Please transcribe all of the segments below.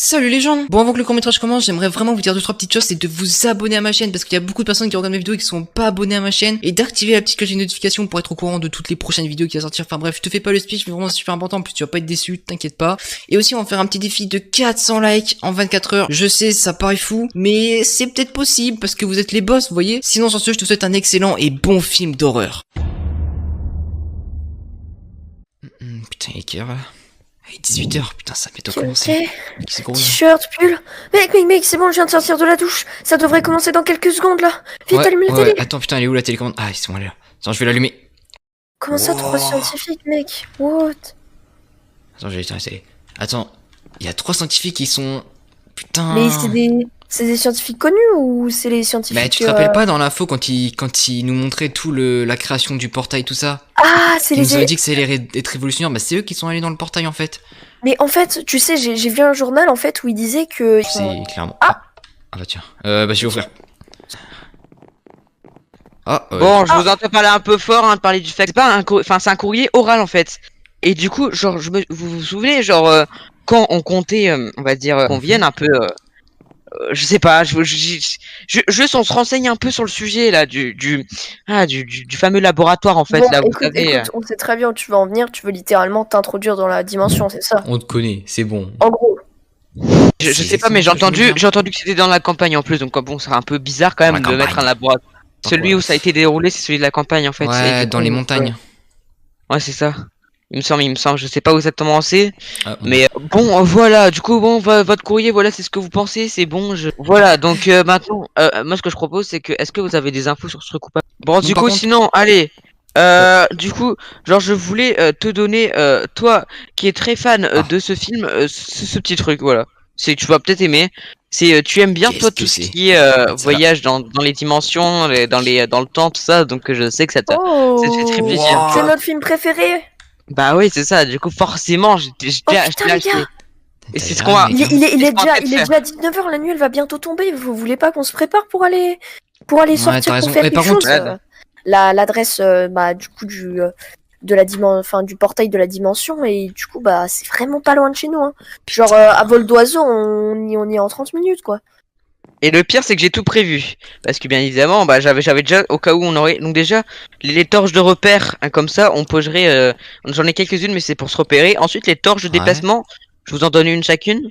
Salut les gens. Bon, avant que le court-métrage commence, j'aimerais vraiment vous dire 2-3 petites choses, c'est de vous abonner à ma chaîne parce qu'il y a beaucoup de personnes qui regardent mes vidéos et qui sont pas abonnés à ma chaîne, et d'activer la petite cloche des notifications pour être au courant de toutes les prochaines vidéos qui vont sortir. Enfin bref, je te fais pas le speech, mais vraiment c'est super important, en plus tu vas pas être déçu, t'inquiète pas. Et aussi on va faire un petit défi de 400 likes en 24 heures. Je sais, ça paraît fou, mais c'est peut-être possible parce que vous êtes les boss, vous voyez. Sinon sur ce, je te souhaite un excellent et bon film d'horreur. Putain, il est quelle heure là? 18h, putain, ça va bientôt commencer. C'est gros. T-shirt, pull. Mec, c'est bon, je viens de sortir de la douche. Ça devrait commencer dans quelques secondes là. Vite, allume la télé. Attends, putain, elle est où la télécommande? Ah, ils sont là. Attends, je vais l'allumer. Comment ça, 3 scientifiques, mec? What? Attends, je vais éteindre la télé. Attends, il y a 3 scientifiques qui sont. Putain. Mais c'est des scientifiques connus ou c'est les scientifiques. Mais tu te rappelles pas dans l'info quand il nous montrait tout la création du portail, tout ça? Ah, c'est Ils les. nous avaient dit que ça allait être révolutionnaire. Bah, c'est eux qui sont allés dans le portail en fait. Mais en fait, tu sais, j'ai vu un journal en fait où il disait que. C'est clairement. Ah bah tiens. Bah je vais ouvrir. Bon, je vous entends parler un peu fort, hein, de parler du fait que c'est pas c'est un courrier oral en fait. Et du coup, genre, vous vous souvenez, genre, quand on comptait, on va dire, qu'on vienne un peu, je sais pas, juste on se renseigne un peu sur le sujet là du fameux laboratoire en fait. Bon, là, vous écoute, savez. on sait très bien où tu veux en venir. Tu veux littéralement t'introduire dans la dimension, c'est ça? On te connaît, c'est bon. En gros. Je sais pas, mais j'ai entendu que c'était dans la campagne en plus, donc bon, c'est un peu bizarre quand même de mettre un laboratoire. Celui où ça a été déroulé, c'est celui de la campagne en fait. Ouais, dans les montagnes. Ouais, c'est ça. Il me semble, je sais pas exactement où c'est. Mais bon, voilà, du coup, bon, votre courrier, voilà, c'est ce que vous pensez, c'est bon. Voilà, donc maintenant, moi ce que je propose, c'est que, est-ce que vous avez des infos sur ce truc ou pas? Bon, du coup, sinon, allez. Du coup, genre, je voulais te donner, toi qui es très fan de ce film, ce petit truc, voilà. C'est tu vas peut-être aimer. C'est tu aimes bien toi tout ce qui est voyage dans les dimensions, dans le temps, tout ça, donc je sais que ça te fait très plaisir. C'est notre film préféré. Bah oui, c'est ça, du coup forcément j'ai putain, les gars. Et c'est ce qu'on va. Il est déjà 19h, la nuit elle va bientôt tomber. Vous voulez pas qu'on se prépare pour aller sortir pour faire quelque chose? L'adresse du coup de la dimension, du portail de la dimension, et du coup bah c'est vraiment pas loin de chez nous, hein. Genre à vol d'oiseau on y est en 30 minutes quoi. Et le pire c'est que j'ai tout prévu, parce que bien évidemment bah j'avais déjà, au cas où on aurait, donc déjà les torches de repère, hein, comme ça on poserait, j'en ai quelques-unes mais c'est pour se repérer. Ensuite les torches de déplacement, je vous en donne une chacune.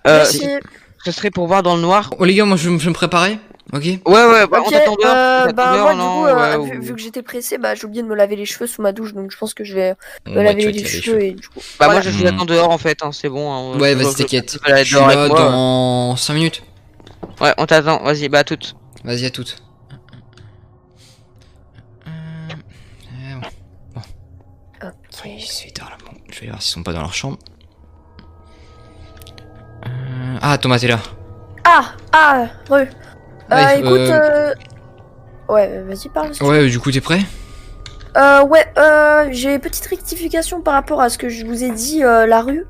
Ce serait pour voir dans le noir. Oh les gars, moi je vais me préparer. Ok. Ouais, bah, okay, on t'attend dehors. Moi du coup, vu que j'étais pressé, bah j'ai oublié de me laver les cheveux sous ma douche, donc je pense que je vais me laver les cheveux et du coup. Bah moi je vous attends dehors en fait, hein, c'est bon. Hein, ouais, vas-y t'inquiète. Je suis là dans 5 minutes. Ouais, on t'attend, vas-y, bah à toutes. Vas-y, à toutes. Bon. Ok. Oui, c'est tard là. Bon, je vais voir s'ils sont pas dans leur chambre. Ah, Thomas, t'es là. Écoute, ouais, vas-y, parle. Ouais, du coup, t'es prêt? J'ai une petite rectification par rapport à ce que je vous ai dit, la rue.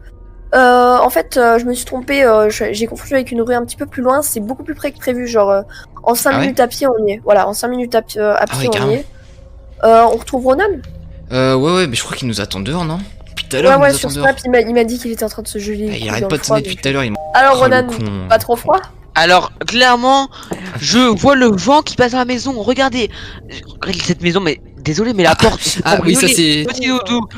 En fait, je me suis trompée, j'ai confondu avec une rue un petit peu plus loin, c'est beaucoup plus près que prévu, genre en 5 minutes à pied on y est. Voilà, en 5 minutes à pied on y est. On retrouve Ronan? Ouais, mais je crois qu'il nous attend dehors, non? Depuis tout à l'heure, ouais, sur Snap, il m'a dit qu'il était en train de se geler. Il arrête pas de sonner depuis tout à l'heure, Alors Ronan, pas trop froid? Alors, clairement, je vois le vent qui passe dans la maison, regardez cette maison, mais désolé, mais la porte. Ah oui, ça c'est. Petit doudou,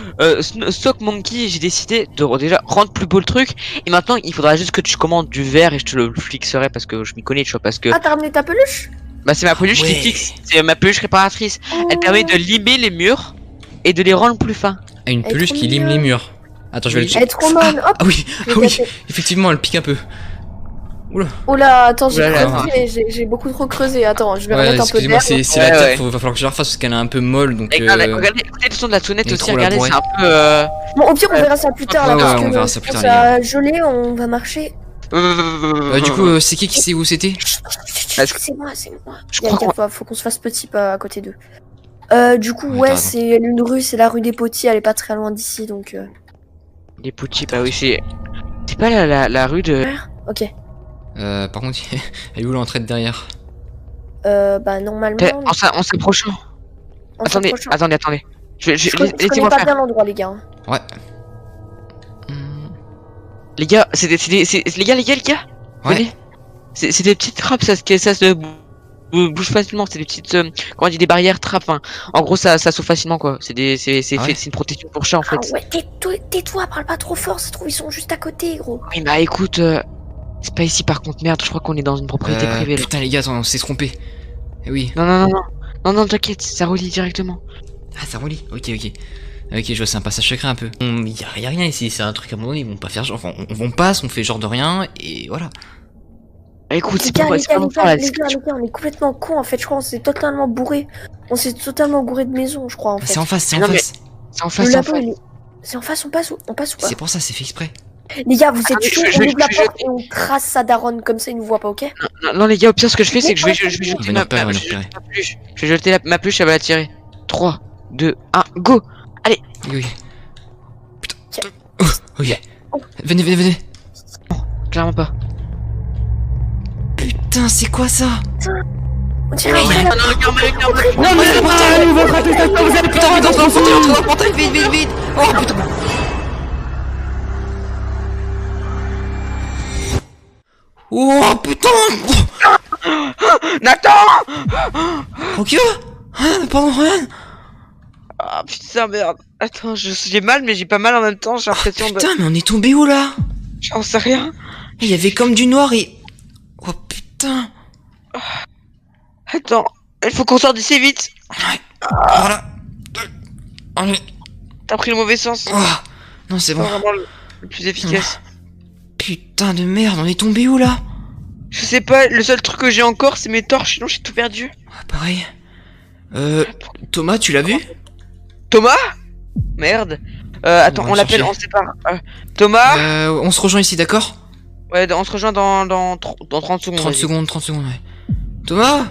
Stock Monkey, j'ai décidé de déjà rendre plus beau le truc. Et maintenant, il faudra juste que tu commandes du verre et je te le fixerai parce que je m'y connais, tu vois. Parce que. Ah, t'as ramené ta peluche? Bah, c'est ma peluche qui fixe, c'est ma peluche réparatrice. Elle permet de limer les murs et de les rendre plus fins. Une peluche qui lime les murs. Attends, je vais le tuer. Elle est trop bonne, hop. Ah oui, effectivement, elle pique un peu. Oula, attends, j'ai beaucoup trop creusé. Attends, je vais remettre un peu de verre. C'est la terre, va falloir que je la refasse parce qu'elle est un peu molle. Donc regardez le son de la sonnette aussi, regardez, c'est un peu. Bon, au pire, on verra ça plus tard. On verra ça plus tard. Ça a gelé, on va marcher. Du coup, c'est qui sait où c'était? C'est moi. Faut qu'on se fasse petit à côté d'eux. Du coup, ouais, c'est une rue, c'est la rue des Potiers, elle est pas très loin d'ici donc. Les Potiers, bah oui, c'est pas la rue de. Ok. Par contre, elle est où l'entrée de derrière? Bah normalement. En s'approchant. Attendez. Je connais pas bien l'endroit, les gars. Ouais. Les gars, les gars. Ouais. C'est des petites trappes, ça se bouge facilement. C'est des petites, comment on dit, des barrières trappes. Hein. En gros, ça s'ouvre facilement quoi. C'est une protection pour chat en fait. Ah ouais, tais-toi, parle pas trop fort, ça se trouve ils sont juste à côté, gros. Oui, bah écoute, c'est pas ici par contre, merde. Je crois qu'on est dans une propriété privée. Là. Putain les gars, attends, on s'est trompé. Eh oui. Non, t'inquiète, ça relie directement. Ah, ça relie. Ok. Ok, je vois, c'est un passage secret un peu. Y a rien ici, c'est un truc à un moment donné, ils vont pas faire genre. Enfin, on passe, on fait genre de rien, et voilà. Écoute, les gars, on est complètement cons en fait, je crois, on s'est totalement bourré. On s'est totalement bourré de maison, je crois en fait. C'est en face, Le labo, c'est en face, on passe ou pas? C'est pour ça, c'est fait exprès. Les gars, vous êtes chauds, on ouvre la porte et on trace sa daronne, comme ça il nous voit pas, ok? Non, les gars, au pire, ce que je fais, c'est que je vais jeter ma pluche. Je vais jeter ma pluche, elle va la tirer. 3, 2, 1, go! Allez! Oui. Putain. Ok. Venez. Non, clairement pas. Putain, c'est quoi ça? On dirait Non, le portail! Non, mais le portail! Putain, rentre dans le portail, vite! Oh putain! Oh putain! Nathan! Ok? Pardon, Ryan? Ah putain, merde. Attends, j'ai mal, mais j'ai pas mal en même temps, j'ai l'impression de... Putain, mais on est tombé où là? J'en sais rien. Il y avait comme du noir et... Oh putain! Attends, il faut qu'on sorte d'ici vite. Ouais. Voilà. Allez. T'as pris le mauvais sens. Oh. Non, c'est C'est bon. pas vraiment le plus efficace. Putain de merde, on est tombé où là? Je sais pas, le seul truc que j'ai encore, c'est mes torches, sinon j'ai tout perdu. Ah, pareil. Thomas, tu l'as vu? Thomas? Merde. Attends, On va on l'appelle, chercher. on se sépare. Thomas? On se rejoint ici, d'accord? Ouais, on se rejoint dans 30 secondes. 30 vas-y. 30 secondes, ouais. Thomas?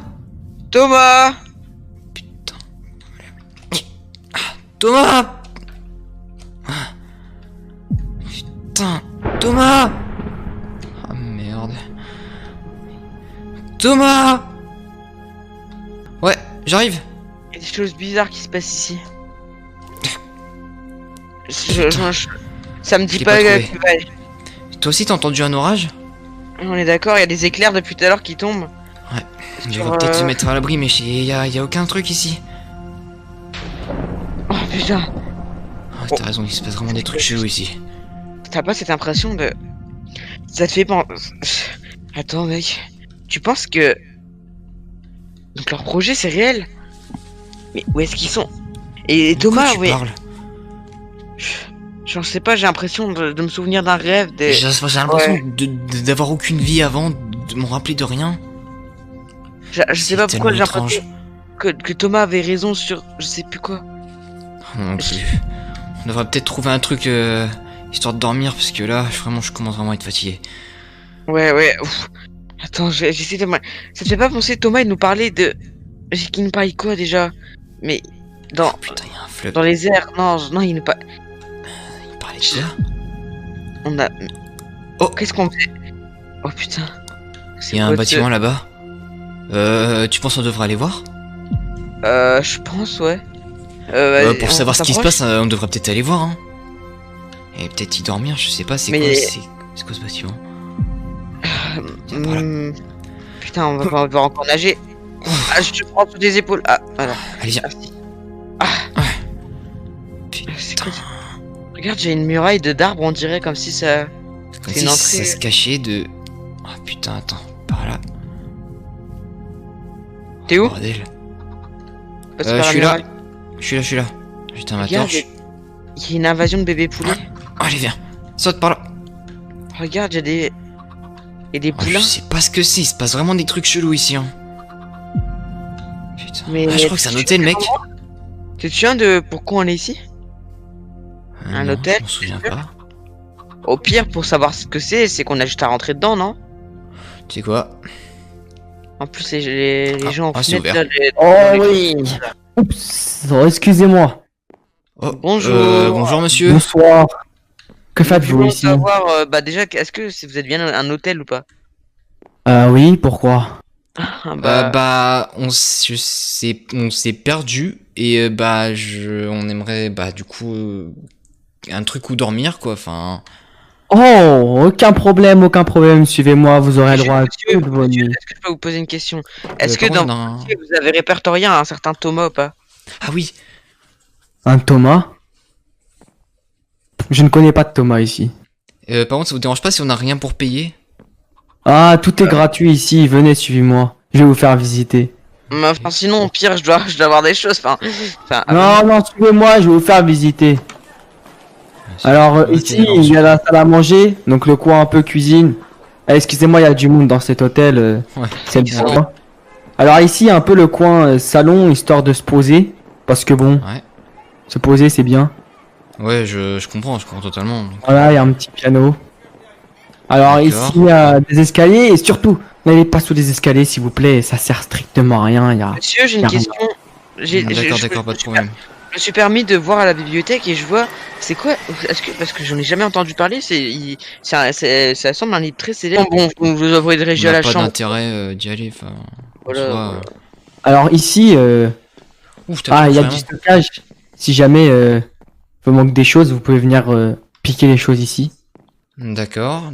Thomas? Putain. Thomas! Ah. Putain. Thomas! Ah merde. Thomas! Ouais, j'arrive. Il y a des choses bizarres qui se passent ici. Ça me dit Je l'ai pas, pas que trouvé. Toi aussi t'as entendu un orage? On est d'accord, il y a des éclairs depuis tout à l'heure qui tombent. Ouais. Je vais peut-être se mettre à l'abri, mais y a aucun truc ici. Oh putain. Ah, t'as raison, il se passe vraiment des trucs chelous ici. T'as pas cette impression de... Ça te fait penser... Attends mec, tu penses que... Donc leur projet c'est réel? Mais où est-ce qu'ils sont? Et Thomas, tu ouais... parles? J'en sais pas, j'ai l'impression de me souvenir d'un rêve, J'ai l'impression d'avoir aucune vie avant, de me rappeler de rien. Je sais pas pourquoi j'ai tellement l'impression que Thomas avait raison sur... Je sais plus quoi. Non plus. On devrait peut-être trouver un truc histoire de dormir parce que là, je commence vraiment à être fatigué. Ouais, ouf. Attends, j'essaie de... Ça te fait pas penser, Thomas, il nous parlait de... Qu'il nous parlait quoi déjà? Mais... Dans... Oh, putain, il y a un fleuve. Dans les airs, non, il nous pas... Il parlait de ça? On a... Oh, qu'est-ce qu'on fait? Oh putain. Il y a un bâtiment là-bas. Tu penses qu'on devrait aller voir? Je pense, ouais. Pour savoir ce qui se passe, on devrait peut-être aller voir, hein. Et peut-être y dormir, je sais pas, c'est quoi ce bâtiment? Putain, on va devoir encore nager. Ah, je te prends sous les épaules. Ah, voilà. Allez, viens. Merci. Ah. Ouais. Putain. Regarde, j'ai une muraille d'arbres, on dirait comme si ça... Comme si ça se cachait de... Oh putain, attends, par là. T'es où? Bordel. Je suis là. Je suis là. J'éteins ma torche. Il y a une invasion de bébés poulets. Allez, viens. Saute par là. Regarde, il y a des... Et des poulains. Je sais pas ce que c'est, il se passe vraiment des trucs chelous ici, hein. Putain. Mais je crois que c'est un hôtel, mec. Tu te souviens de pourquoi on est ici? Un hôtel? Je m'en souviens pas. Au pire, pour savoir ce que c'est qu'on a juste à rentrer dedans, non? Tu sais quoi? En plus, les gens en c'est fenêtre, ouvert. Oh oui. Oups, excusez-moi. Oh, bonjour. Bonjour, monsieur. Bonsoir. Que faites-vous ici? savoir, bah déjà, est-ce que vous êtes bien un hôtel ou pas? Oui, pourquoi? On s'est perdu et on aimerait du coup un truc où dormir quoi. Enfin, Oh, aucun problème, suivez-moi, vous aurez le droit à toute vos nuits. Est-ce que je peux vous poser une question? Est-ce que par dans contre, votre quartier, vous avez répertorié un certain Thomas ou pas? Ah oui, Un Thomas? Je ne connais pas de Thomas ici. par contre, ça vous dérange pas si on a rien pour payer? Ah, tout est gratuit ici, venez, suivez-moi. Je vais vous faire visiter. Mais enfin, sinon, au pire, je dois avoir des choses. Non, suivez-moi, je vais vous faire visiter. Alors, Ok, ici, alors, il y a la salle à manger, donc le coin un peu cuisine. Ah, excusez-moi, il y a du monde dans cet hôtel, Ouais. c'est le bon. Alors ici, il y a un peu le coin salon, histoire de se poser. Parce que bon, Ouais. se poser, c'est bien. Ouais, je comprends totalement. Donc, Voilà, il y a un petit piano. Alors D'accord. ici, il y a des escaliers, et surtout, n'allez pas sous les escaliers, s'il vous plaît, ça sert strictement à rien. Il y a... Monsieur, j'ai une Carrément. question. D'accord, pas de problème. Je me suis permis de voir à la bibliothèque et je vois, c'est quoi? Parce que j'en ai jamais entendu parler, ça semble un livre très célèbre. Bon, vous vous dirigez On à n'a la pas chambre. d'intérêt d'y aller, enfin... en Voilà, soi, voilà. Alors ici, Ouf, t'as ah, tout il y a vraiment. du stockage. Si jamais vous manque des choses, vous pouvez venir piquer les choses ici. D'accord.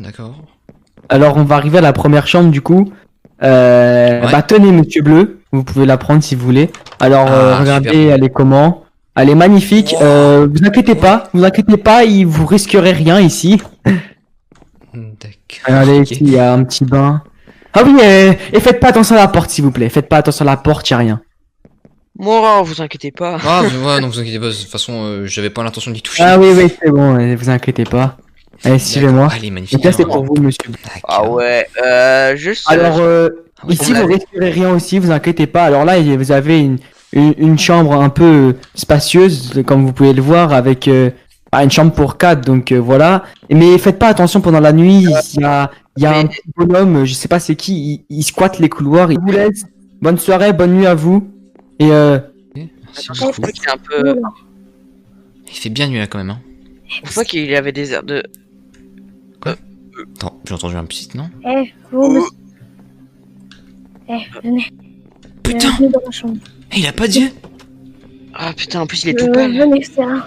Alors on va arriver à la première chambre du coup. Bah tenez Monsieur Bleu, vous pouvez la prendre si vous voulez. Alors regardez, super. elle est comment? Elle est magnifique. Wow. Vous inquiétez pas, vous risquerez rien ici. D'accord. Regardez ok. ici, il y a un petit bain. Ah oui, et faites pas attention à la porte s'il vous plaît. Faites pas attention à la porte, y a rien. Moi, vous inquiétez pas. Ah, ouais, non, vous inquiétez pas, de toute façon, j'avais pas l'intention d'y toucher. Ah oui, c'est bon, vous inquiétez pas. Allez, suivez-moi. Allez, magnifique. Donc là c'est pour vous Monsieur Bleu. D'accord. Ah ouais, juste. Alors oui, ici on vous l'avait. respirez rien aussi, vous inquiétez pas. Alors là vous avez une chambre un peu spacieuse comme vous pouvez le voir avec une chambre pour 4 donc voilà. Mais faites pas attention pendant la nuit, il y a un petit bonhomme, je sais pas c'est qui, il squatte les couloirs. Il vous laisse. Bonne soirée, bonne nuit à vous. Et Merci Attention, je beaucoup. crois qu'il est un peu. Il fait bien nuit là quand même, hein. Je crois qu'il avait des airs de. Attends, j'ai entendu un petit, non? Vous, monsieur. Venez. Putain, Venez dans la chambre. il a pas d'yeux. Ah putain, en plus il est tout pâle. Venez, c'est un.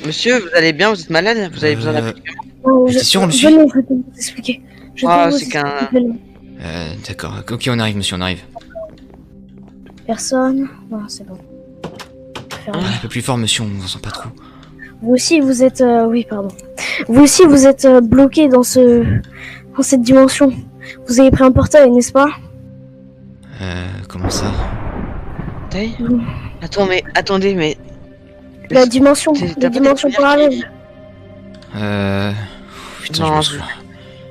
Monsieur, vous allez bien? Vous êtes malade? Vous avez besoin d'un médicament? T'es sûr, on le suit? Venez, je vais vous expliquer. Ah, c'est qu'un- D'accord, ok, on arrive, monsieur, on arrive. Personne. Non, c'est bon. Fermez. Un peu plus fort, monsieur, on vous sent pas trop. Vous aussi, vous êtes. Oui, pardon. Vous aussi, vous êtes bloqué dans cette dimension. Vous avez pris un portail, n'est-ce pas? Comment ça? Taille Attendez, mais. La dimension. T'as La pas dimension des souvenirs Putain, Non, je me je- souviens.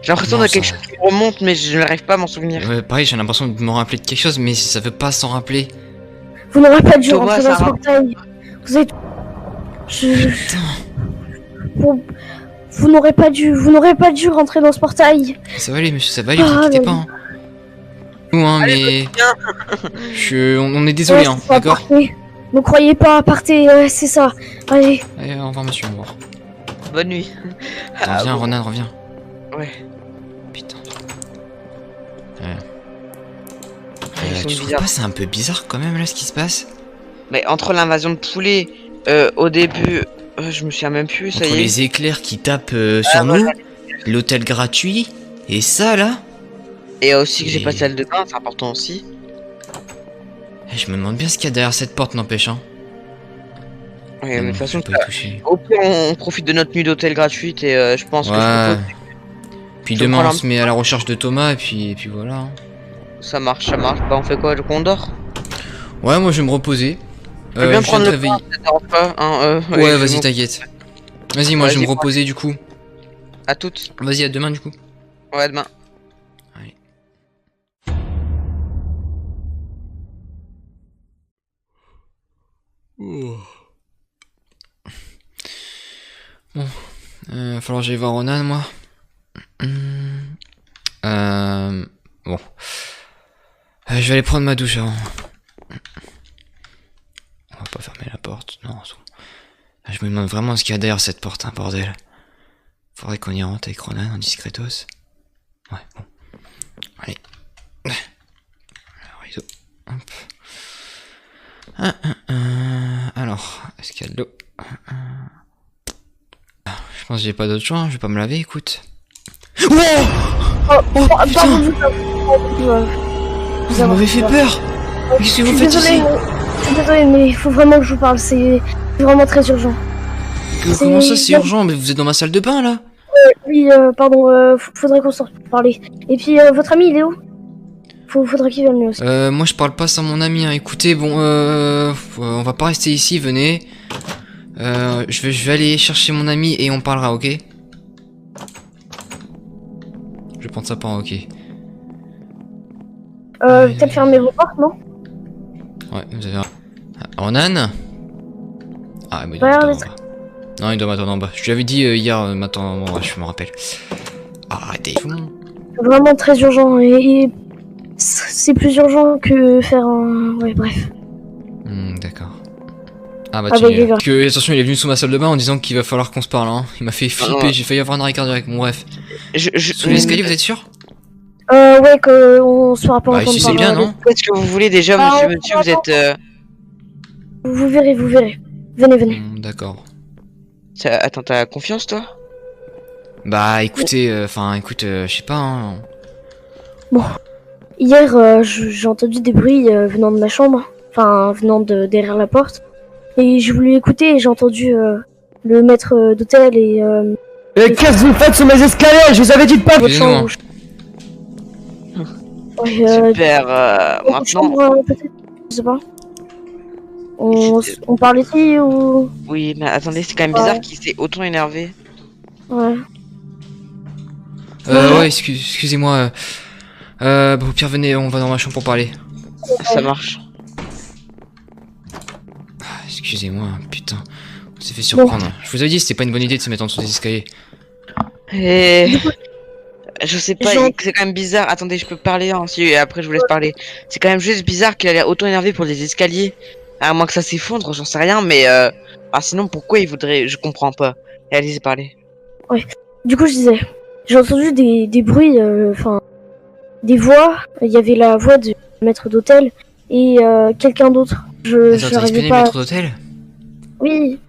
J'ai l'impression Non, de quelque ça- chose qui remonte, mais je n'arrive pas à m'en souvenir. Ouais, pareil, j'ai l'impression de me rappeler de quelque chose, mais ça veut pas s'en rappeler. Vous n'aurez pas dû Thomas, rentrer dans ce Sarah. portail. Vous êtes. Putain, Vous n'aurez pas dû rentrer dans ce portail. ça va aller, monsieur, ça va aller, vous Ah, inquiétez mais- pas. Hein. Nous, hein, mais... on est désolé, Ouais, hein, c'est ça, d'accord? partez. Ne croyez pas, partez, c'est ça. Allez. Allez, au revoir, monsieur, au revoir. Bonne nuit. Reviens, bon. Ronan, reviens. Ouais. Putain. Ils sont Tu trouves bizarres. pas c'est un peu bizarre quand même là ce qui se passe? Mais entre l'invasion de poulets, au début, je me souviens même plus, ça Entre y est. les éclairs qui tapent sur nous, l'hôtel gratuit, et ça là? Et aussi que j'ai Et- pas de salle de bain, c'est important aussi. Je me demande bien ce qu'il y a derrière cette porte, n'empêche, hein. Ouais, mais de toute je façon, vais pas y toucher. au pire, on profite de notre nuit d'hôtel gratuite et je pense que je Ouais. propose. Puis je demain prends on la- se met à la recherche de Thomas et puis voilà. Hein. Ça marche. Bah, on fait quoi? On dort? Ouais, moi je vais me reposer. Je veux bien je prendre viens de le réveiller. pain, ça te dérange pas, hein, Ouais, vas-y, je- t'inquiète. Vas-y, moi je vais me Vas-y, reposer du coup. À toutes. Vas-y, à demain du coup. Ouais, demain. Allez. Bon, va falloir que j'aille voir Ronan, moi. Bon. Je vais aller prendre ma douche avant. On va pas fermer la porte, non. c'est bon. Je me demande vraiment ce qu'il y a derrière cette porte, hein, bordel. Faudrait qu'on y rentre avec Ronan en discretos. Ouais, bon. Allez. Le rideau. Hop. Alors, est-ce qu'il y a de l'eau? Je Je pense que j'ai pas d'autre choix, je vais pas me laver, écoute. Oh, Oh, pardon, putain. Vous m'avez fait peur. Qu'est-ce que vous faites ici? Je suis désolée, mais il faut vraiment que je vous parle, c'est vraiment très urgent. Comment ça, c'est urgent? Mais vous êtes dans ma salle de bain, là? Oui, pardon, faudrait qu'on sorte pour parler. Et puis, votre ami, il est où? Faudrait qu'il vienne lui aussi. Moi je parle pas sans mon ami, hein. Écoutez, bon, on va pas rester ici, venez. Je vais aller chercher mon ami et on parlera, ok? Je vais prendre ça pour un ok. Peut-être fermer vos portes, non? Ouais, vous avez... Ronan? Ah, mais il Ouais, doit on m'attendre en bas. Non, il doit m'attendre en bas. Je lui avais dit hier, maintenant, bon, ouais, je me rappelle. Ah, arrêtez. Vraiment très urgent, et c'est plus urgent que faire un... Ouais, bref. D'accord. Ah bah Ah tiens, bah, il est là. attention, il est venu sous ma salle de bain en disant qu'il va falloir qu'on se parle, hein. Il m'a fait flipper, j'ai failli avoir un arrêt cardiaque, bon bref. Sous l'escalier, vous êtes sûr? Ouais, qu'on se fera pas Bah entendre ici c'est bien, non? Qu'est-ce que vous voulez déjà, monsieur, vous êtes... Vous verrez, vous verrez. Venez. D'accord. Attends, t'as confiance, toi? Bah écoutez, je sais pas, hein. Bon. Hier, j'ai entendu des bruits venant de ma chambre. Enfin, venant de derrière la porte. Et j'ai voulu écouter et j'ai entendu le maître d'hôtel et... Et qu'est-ce que vous faites sur mes escaliers? Je vous avais dit de pas... votre Excusez-moi. chambre. Ouais, Super, votre maintenant... chambre, peut-être, je sais pas. On parle ici ou... Oui, mais attendez, c'est quand même bizarre qu'il s'est autant énervé. Ouais. Ouais, excusez-moi. Bah au pire, venez, on va dans ma chambre pour parler. Ça marche. Ah, excusez-moi, putain. On s'est fait surprendre. Je vous avais dit, c'était pas une bonne idée de se mettre en dessous des escaliers. Et... Je sais pas, c'est quand même bizarre. Attendez, je peux parler hein, si après je vous laisse parler. C'est quand même juste bizarre qu'il a l'air autant énervé pour les escaliers. À moins que ça s'effondre, j'en sais rien, mais sinon pourquoi il voudrait... Je comprends pas. Allez-y, parler. Ouais. Du coup, je disais, j'ai entendu des bruits, enfin, des voix. Il y avait la voix du maître d'hôtel et quelqu'un d'autre. Attends, t'as j'arrivais espionné pas. maître d'hôtel? Oui.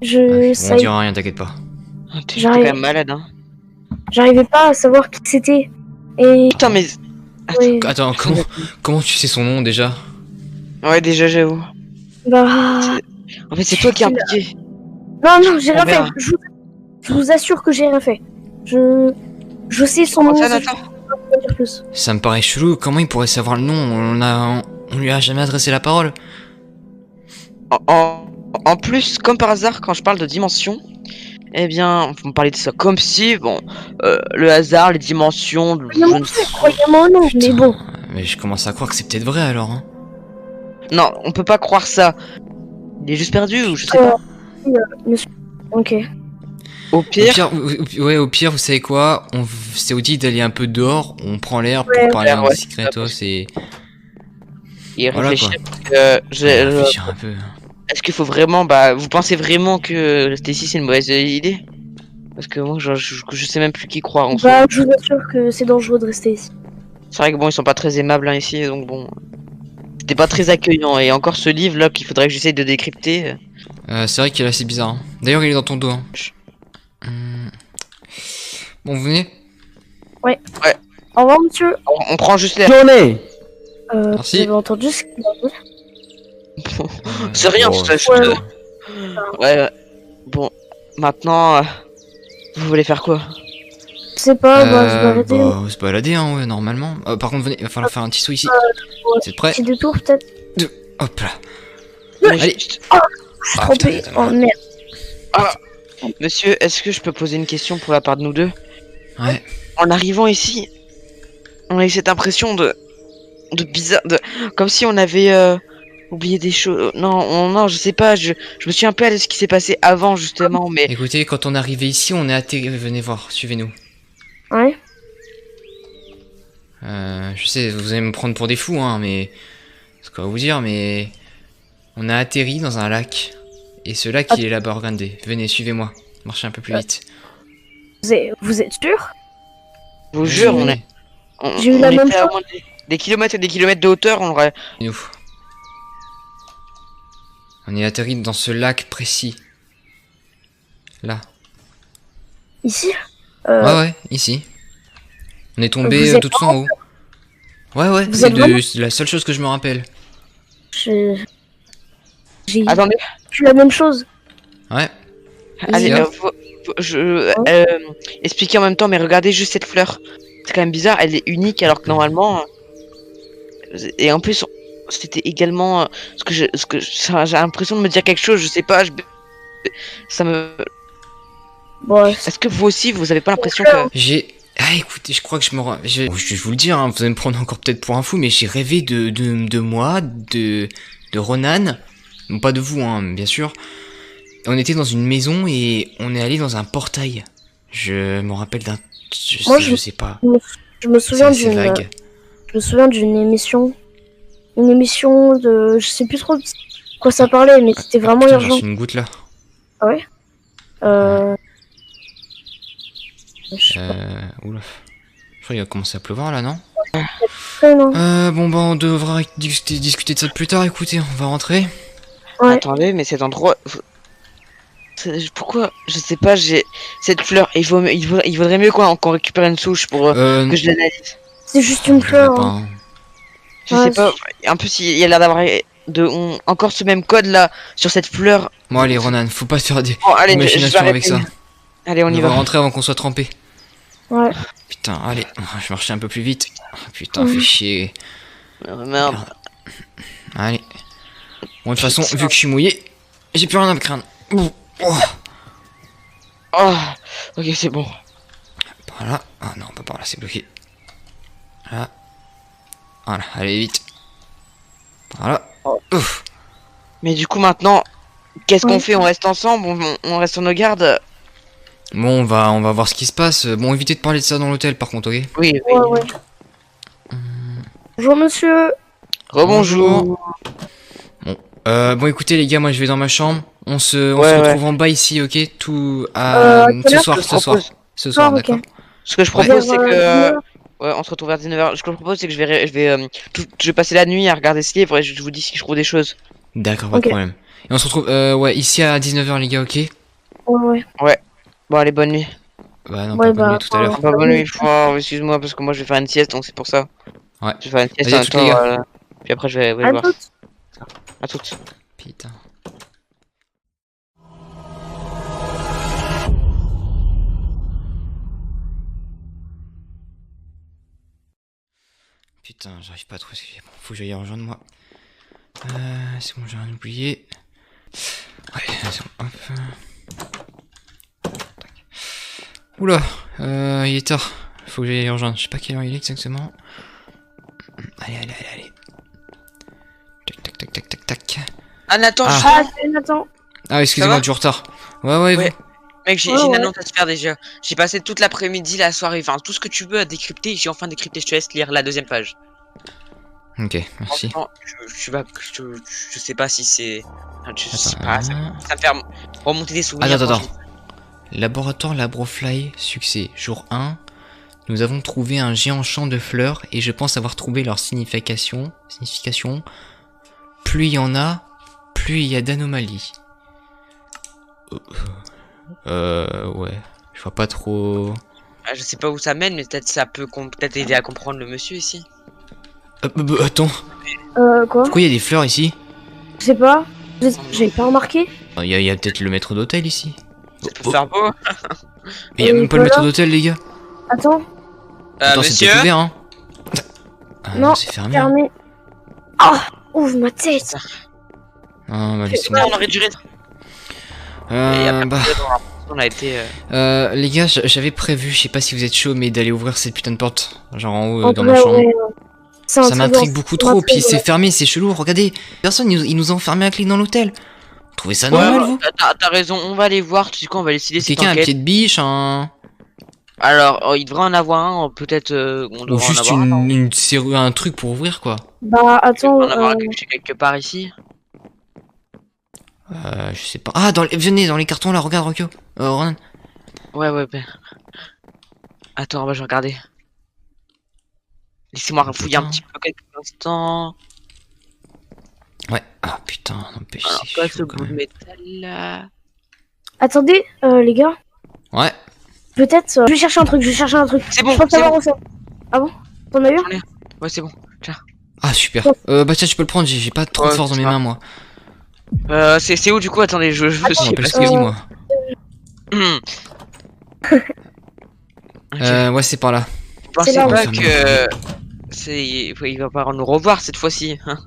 On dira rien, t'inquiète pas. T'es quand même malade, hein. J'arrivais pas à savoir qui c'était. Et... Putain, mais... Ouais. Attends, comment tu sais son nom déjà? Ouais, déjà, j'avoue. Bah... En fait, c'est toi qui es impliqué. Non, j'ai rien fait. verra. Je vous assure que j'ai rien fait. Je sais son nom. Attends. Je peux pas dire plus. Ça me paraît chelou, comment il pourrait savoir le nom? On lui a jamais adressé la parole. En plus, comme par hasard, quand je parle de dimension, eh bien, vous me parlez de ça comme si, bon, le hasard, les dimensions, je ne sais Croyez-moi non, mais bon. Mais je commence à croire que c'est peut-être vrai alors, hein. Non, on peut pas croire ça. Il est juste perdu ou je sais pas. Monsieur. Ok. Au pire, Au pire, vous savez quoi? C'est dit d'aller un peu dehors, on prend l'air pour Ouais. parler en Ouais, discretos et... il Voilà, réfléchit. quoi. Réfléchir un peu. Est-ce qu'il faut vraiment, bah, vous pensez vraiment que Stacy c'est une mauvaise idée? Parce que moi, je sais même plus qui croire en soi. Bah, je vous assure que c'est dangereux de rester ici. C'est vrai que bon, ils sont pas très aimables hein, ici, donc bon, c'était pas très accueillant. Et encore ce livre là qu'il faudrait que j'essaye de décrypter. C'est vrai qu'il est assez bizarre, hein. D'ailleurs, il est dans ton dos, hein. Bon, vous venez? Au revoir, monsieur. On prend juste l'air. Journée. Merci. Vous avez entendu ce qu'il a dit? C'est rien, Bon, c'est ouais. Bon, maintenant, vous voulez faire quoi? Je sais pas, bah, se balader. Bah, se balader, hein, ouais, normalement. Par contre, venez, il va falloir faire un petit saut ici. Vous êtes prêts? Petit détour, peut-être. Hop là. Mais Allez. Je suis Ah, trompé. putain, Oh merde. Monsieur, est-ce que je peux poser une question pour la part de nous deux? Ouais. En arrivant ici, on a eu cette impression de bizarre, comme si on avait oublié des choses. Non, je sais pas. Je me suis un peu allé de ce qui s'est passé avant justement, mais Écoutez, quand on est arrivé ici, on est atterri. Venez voir, suivez-nous. Ouais. Je sais, vous allez me prendre pour des fous, hein, mais... C'est quoi vous dire, mais... On a atterri dans un lac. Et ce lac, il est là-bas, regardez. Venez, suivez-moi. Marchez un peu plus vite. Vous êtes sûr? je vous jure, on est... J'ai eu la même était à chose. moins des kilomètres et des kilomètres de hauteur, on aurait... Nous. On est atterri dans ce lac précis. Là. Ici Ouais, ici. On est tombé tout en haut. Ouais, c'est la seule chose que je me rappelle. J'ai Attendez. la même chose. Ouais. Allez, expliquez en même temps, mais regardez juste cette fleur. C'est quand même bizarre, elle est unique alors que normalement. Et en plus, c'était également j'ai l'impression de me dire quelque chose, je sais pas. Ça me. Bon, Est-ce que vous aussi, vous avez pas l'impression que. Ah écoutez, je crois que je vais vous le dire, hein, vous allez me prendre encore peut-être pour un fou, mais j'ai rêvé de moi, de Ronan. Non, pas de vous, hein, bien sûr. On était dans une maison et on est allé dans un portail. Je me rappelle d'un... Je sais pas. Je me souviens d'une émission. Une émission de... Je sais plus trop de quoi ça parlait, mais c'était vraiment J'ai urgent. reçu une goutte là. Ah ouais Oula. Je crois qu'il va commencer à pleuvoir là, non? Non. Bon bah on devra discuter de ça plus tard, écoutez, on va rentrer. Ouais. Attendez, mais cet endroit... Pourquoi? Je sais pas, j'ai cette fleur. Il vaudrait mieux quoi qu'on récupère une souche pour que je l'analyse. C'est juste une fleur. Hein. Je sais pas. En plus, il y a l'air d'avoir encore ce même code là sur cette fleur. Bon allez Ronan, faut pas faire des imaginations avec ça. Allez, on y va. On va rentrer avant qu'on soit trempé. Ouais. Putain, allez, je marchais un peu plus vite. Putain, fais chier. Merde. Allez. Bon, de toute façon, vu que je suis mouillé, j'ai plus rien à me craindre. Oh, ok, c'est bon. Par là. Ah non, pas par là, c'est bloqué. Là. Voilà, allez vite. Voilà. Ouf. Mais du coup, maintenant, qu'est-ce qu'on fait? On reste ensemble? On reste sur nos gardes? Bon, on va voir ce qui se passe. Bon, évitez de parler de ça dans l'hôtel, par contre, ok? Oui. Ouais. Bonjour, monsieur. Rebonjour. Bon, écoutez, les gars, moi je vais dans ma chambre. On se retrouve en bas ici, ok? Ce soir, d'accord? Ce que je propose, c'est que. Ouais, on se retrouve vers 19h. Ce que je propose, c'est que je vais passer la nuit à regarder ce livre et je vous dis si je trouve des choses. D'accord, pas de problème. Et on se retrouve, ici à 19h, les gars, ok? Ouais. Bon, allez, bonne nuit. Bah non, pas bonne nuit tout à l'heure. Pas bonne nuit, excuse-moi, parce que moi je vais faire une sieste, donc c'est pour ça. Ouais. Je vais faire une sieste en même temps, puis après je vais voir. À toutes. Putain. Putain, j'arrive pas à trouver ce que j'ai. Bon, faut que j'aille rejoindre moi. C'est bon, j'ai rien oublié. Ouais, c'est bon, hop. Oula, il est tard. Faut que j'aille rejoindre. Je sais pas quelle heure il est exactement. Allez. Tac. Ah, Nathan, Nathan. Ah, excusez-moi du retard. Ouais. Mec, j'ai une annonce à te faire déjà. J'ai passé toute l'après-midi, la soirée, enfin tout ce que tu veux à décrypter. J'ai enfin décrypté. Je te laisse lire la deuxième page. Ok, merci. Je sais pas si c'est. Je sais pas, ça me fait remonter des souvenirs. Attends. Laboratoire Labrofly, succès. Jour 1. Nous avons trouvé un géant champ de fleurs et je pense avoir trouvé leur signification. Plus il y en a, plus il y a d'anomalies. Ouais. Je vois pas trop... Je sais pas où ça mène, mais peut-être ça peut peut-être aider à comprendre le monsieur ici. Attends. Quoi? Pourquoi il y a des fleurs ici? Je sais pas. J'ai pas remarqué. Il y a peut-être le maître d'hôtel ici. Ça peut faire beau. Mais il y a même pas le maître d'hôtel, les gars. Attends, c'est monsieur peut-être ouvert, hein. non, c'est fermé. Ah, ouvre ma tête. Ah, bah laissez-moi. On aurait dû rester. On a été. Les gars, j'avais prévu, je sais pas si vous êtes chaud, mais d'aller ouvrir cette putain de porte, genre en haut dans ma chambre. Ça m'intrigue beaucoup trop, puis c'est fermé, c'est chelou, regardez. Personne, ils nous ont enfermés à clé dans l'hôtel. Vous trouvez ça normal, vous? T'as raison, on va aller voir, tu sais quoi, on va décider si quelqu'un a un pied de biche, hein? Alors, il devrait en avoir un, peut-être. Ou juste une serrure, un truc pour ouvrir, quoi. Bah, attends. On en avoir quelque part ici. Je sais pas. Ah, venez dans les cartons là, regarde, Rocco. Ronan. Ouais. Attends, je vais regarder. Laissez-moi fouiller un petit peu quelques instants. Ouais. Ah putain, n'empêche. Alors, quoi ce bout de métal là? Attendez, les gars. Ouais. peut-être. Je vais chercher un truc, C'est bon, Je pense c'est savoir bon. où c'est. Ah bon? T'en as eu? Ouais, c'est bon. Ah, super. Bah tiens, tu peux le prendre, j'ai pas trop de Ouais, force dans mes ça mains, moi. C'est où du coup? Attendez, je Je me sais rappelle pas. ce que je dis, moi. Ok. Ouais, c'est par là. Vous pensez là, pas ouais. que il va pas nous revoir cette fois-ci, hein?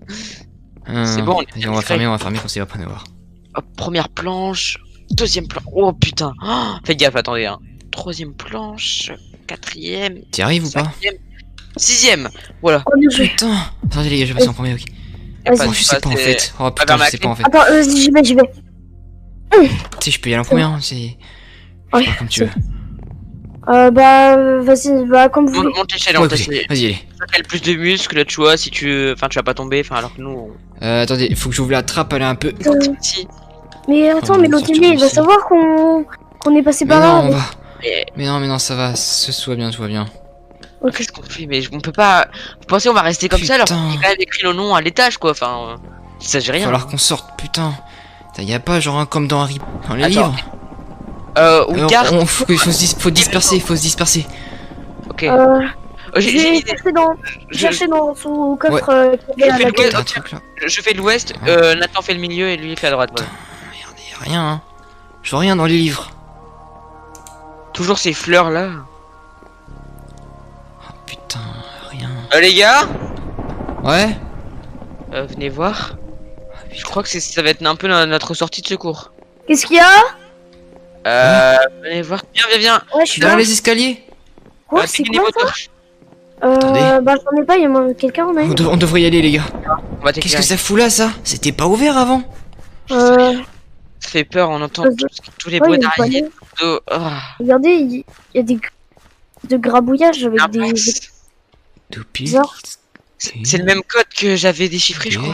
C'est bon, on est Vas-y, on va fermer comme ça il va pas nous voir. Hop, première planche, deuxième planche. Oh putain, faites gaffe, attendez. Hein. Troisième planche, quatrième, T'y arrives ou pas? cinquième, sixième. Voilà. Oh, bien joué. Putain. Attendez les gars, je vais passer en premier, ok. Y a Vas-y. pas Oh, de je sais pas en passer- fait. Oh pas putain, vers je sais pas en fait. Attends, j'y vais. Tu sais, je peux y aller en premier, hein, c'est. Ouais, Comme tu veux. Bah, vas-y, bah, comme vous voulez. Monte l'échelle, Ouais, on t'a écoutez, essayé. vas-y, allez. Quel plus de muscles, tu vois, si tu. Enfin, tu vas pas tomber, enfin, alors que nous. Attendez, faut que j'ouvre la trappe, elle est un peu. Si. Mais attends, Oh, mais on l'autre sortira il va aussi. savoir qu'on est passé Mais par non, là. on va. Mais Mais non, ça va, tout va bien, tout va bien. Ok. qu'est-ce qu'on fait? Mais on peut pas. Vous pensez on va rester comme ça alors Putain. qu'il y a quand même écrit le nom à l'étage, quoi. Enfin, il s'agit Il va rien. falloir qu'on sorte, putain. Y a pas genre un comme dans Harry dans les Attends. livres. Ou garde. Faut se disperser. Ok. Je J'ai vais une idée. chercher dans son coffre Ouais. qu'il y a à Je fais la le queue. Un truc là. Je fais l'ouest, Nathan fait le milieu et lui il fait à droite. Voilà. Merde, y a rien, hein. Je vois rien dans les livres. Toujours ces fleurs là. Oh putain, rien. Les gars, Ouais. venez voir. Je crois que ça va être un peu notre sortie de secours. Qu'est-ce qu'il y a? Venez voir. Viens. Ouais, je suis Derrière là. les escaliers. Quoi, c'est t'écris les quoi mots ça? touches. Attendez. Bah, j'en ai pas, il y a quelqu'un en a une. On devrait y aller les gars. On va Qu'est-ce t'éclairer. que ça fout là ça? C'était pas ouvert avant. Ça fait peur, on entend Ouais, tous les Ouais, bruits il y a une d'araignée. poignée. Ah, Regardez, il y a de grabouillages avec un des. max. Toupie. Bizarre. C'est le même code que j'avais déchiffré, je crois.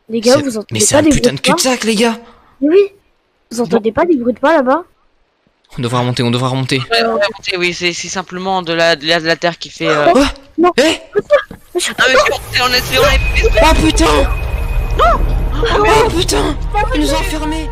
Les gars, C'est- vous Mais entendez c'est pas un des putain bruits de de pas? cul-de-sac les gars. Oui. Vous entendez pas des bruits de pas là-bas? On devra remonter. Ouais, oui, c'est simplement de la terre qui fait. Oh Non. Eh Mais je- Ah, mais on a Oh putain. Oh putain. Ils nous ont enfermés.